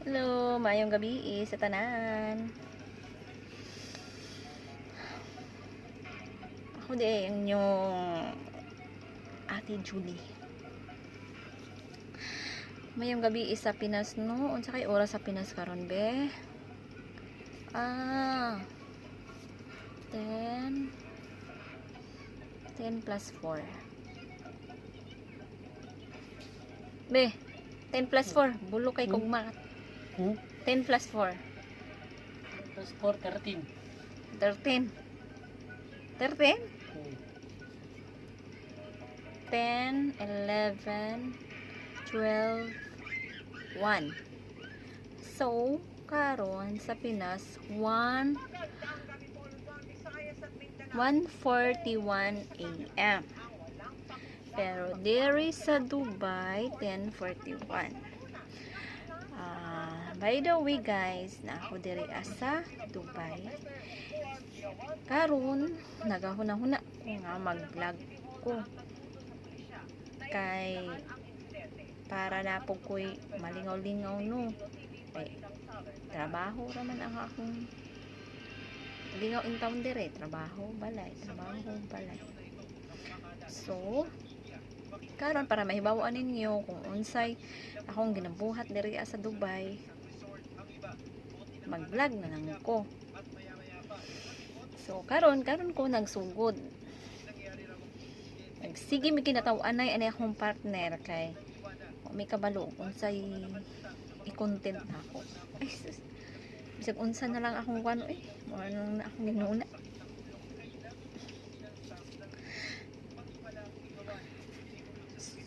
Hello, mayong gabi sa tanan. Ako di ang inyong Ate Julie. Mayong gabi sa Pinas no. Unsa kay oras sa Pinas karon be? 10 plus 4. Be, 10 plus 4. Bulo kay kog math. 10 plus 4. Plus 4, 13. 13. 13? 10, 11, 12, 1. So, karon sa Pinas, 1:41 AM. Pero diri sa Dubai, 10:41. By the way guys, na ako diri sa Dubai. Karon nagahuna-huna ko nga mag-vlog ko. Kay para na po ko'y malingaw-lingaw no. Kay trabaho raman ang akong lingaw in town dire, trabaho balay. So, karon para mahibawaan ninyo kung unsay akong ginabuhat diri sa Dubai, mag-vlog na lang ko. So, karon ko nagsugod. Sige mi kinataw-anay ani akong partner kay may kabalo unsay i-content ako. Ay sus. Bisag unsa na lang akong kuno mo nang akong ginuna.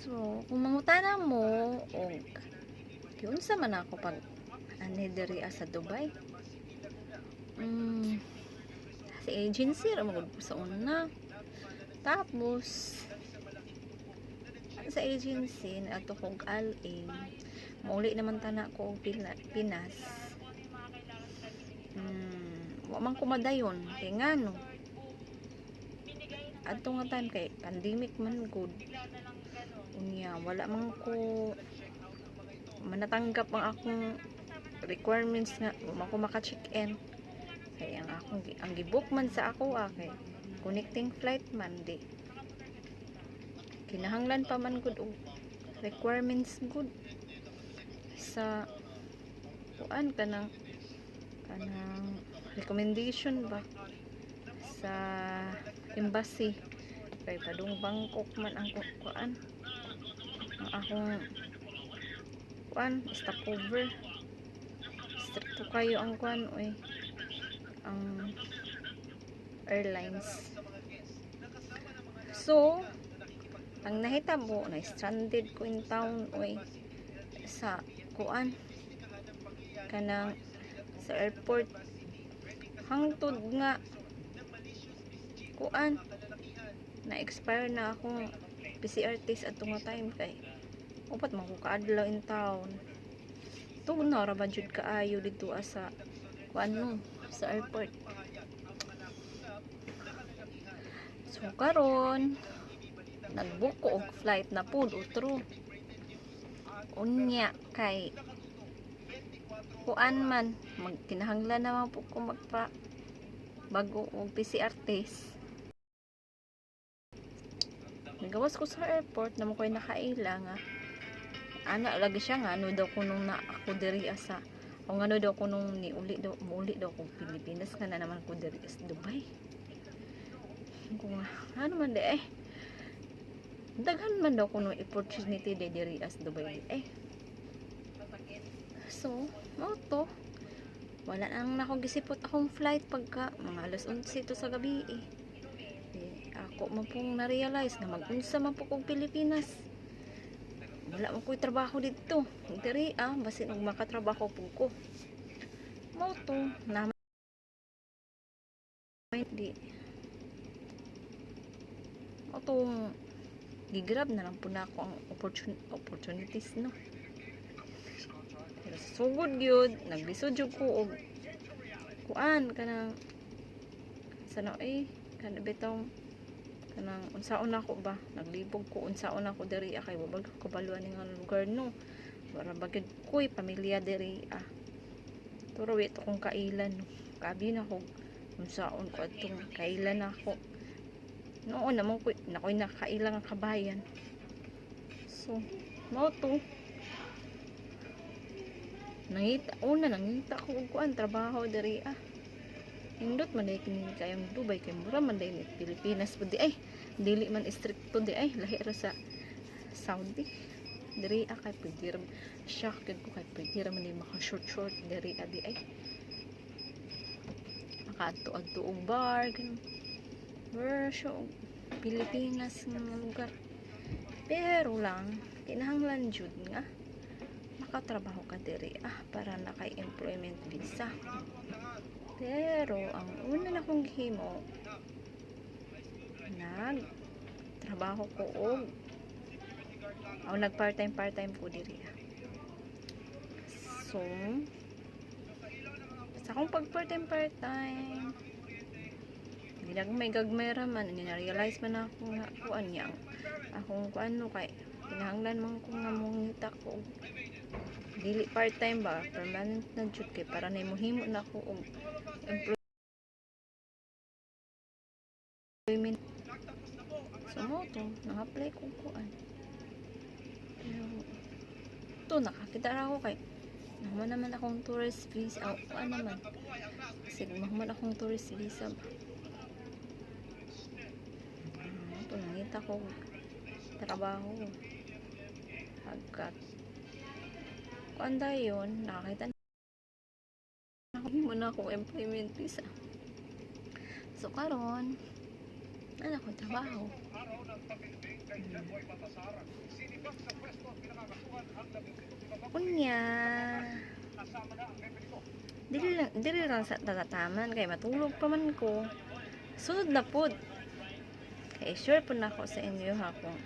So, kung mangutana mo og unsa man ako pag ani diri sa Dubai. Sa agency ra magud sa una. Tapos sa agency na ato kog al-in mauli naman tana ko og Pinas. Wa man ko madayon kay ngano adto nga time kay pandemic man gud unya wala man ko manatanggap ang akong requirements nga wa man ko maka-check-in kay ang gibook man sa ako kay connecting flight man di kinahanglan pa man gud og requirements gud sa kuan kanang recommendation ba sa embassy kay padung Bangkok man ang kuan ang akong kuan stopover stricto kayo ang kuan ang airlines. So, ang nahitabo na stranded ko in town sa kuan kanang sa airport hangtod nga kuan na expire na akong PCR test at nga time kay upat man ko kaadlaw in town tugnaw ra ba jud kaayo dito sa kuan no sa airport. So karon nagbook ko og flight na pud utro unya kay kuan man magkinahanglan naman po ko magpa bago og PCR test. Nagawas ko sa airport na mo ko'y nakaila nga ana lagi siya nga ano daw kunong na ako diri sa o ano daw kunong niuli daw kung Pilipinas ka na naman ko diri sa Dubai kung ano man di daghan man daw kuno opportunity de diri as Dubai so mo to wala nang nako gisipot akong flight pagka mga alas 11 to sa gabi ako man pong na-realize na mag-unsa man po kong Pilipinas wala man ko'y trabaho dito diri basin og makatrabaho po ko mo to naman di mo to gigrab na lang po na ako ang opportunities no. Pero sa sugod gyud naglisod jud ko og kuan kanang sana kana bitong kanang unsaon ako ba naglibog ko unsaon ako diri kay wabag ko kabaluan nga lugar no para bagid ko'y pamilya diri turo ito kong kailan no kabi na ko unsaon ko atong kailan ako noon naman ko nakoy nakailang ang kabayan so mao to nangita ko og kuan trabaho diri Indot man day kini kayong Dubai kay mura man day ni Pilipinas pud di ay dili man stricto di ay lahi ra sa Saudi diri kay pwede ra shock gid ko kay pwede ra man di maka short diri di ay makaadto og bar ganun verso Pilipinas nga lugar pero lang kinahanglan jud nga makatrabaho ka diri para na kay employment visa. Pero, ang una na kong gihimo, trabaho ko nag part-time ko diri. So, sa akong pag part-time, may gagmera man, na-realize man ako nga kuan niya. Akong kuan no kay, pinahanglan man ko nga mungita ko. Dili part-time ba, permanent na jud kay para na muhimo na ko employment. So mo to, nang-apply ko kuan. Pero to nakakita ra ako kay naman akong tourist visa. Kuan naman. Kasi naman akong tourist visa ba. To nangita ko trabaho. Hagkat kuan dayon nakakita na ako employment visa. So karon ko trabaho. Unya dili lang sa tatataman kay matulog pa man ko. Sunod na pod. Kay sure po na ako sa inyo kung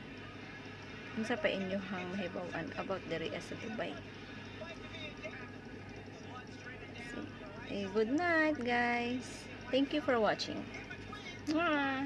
unsa pa inyo hang mahibaw-an about diri sa Dubai. Good night guys. Thank you for watching. Mwah!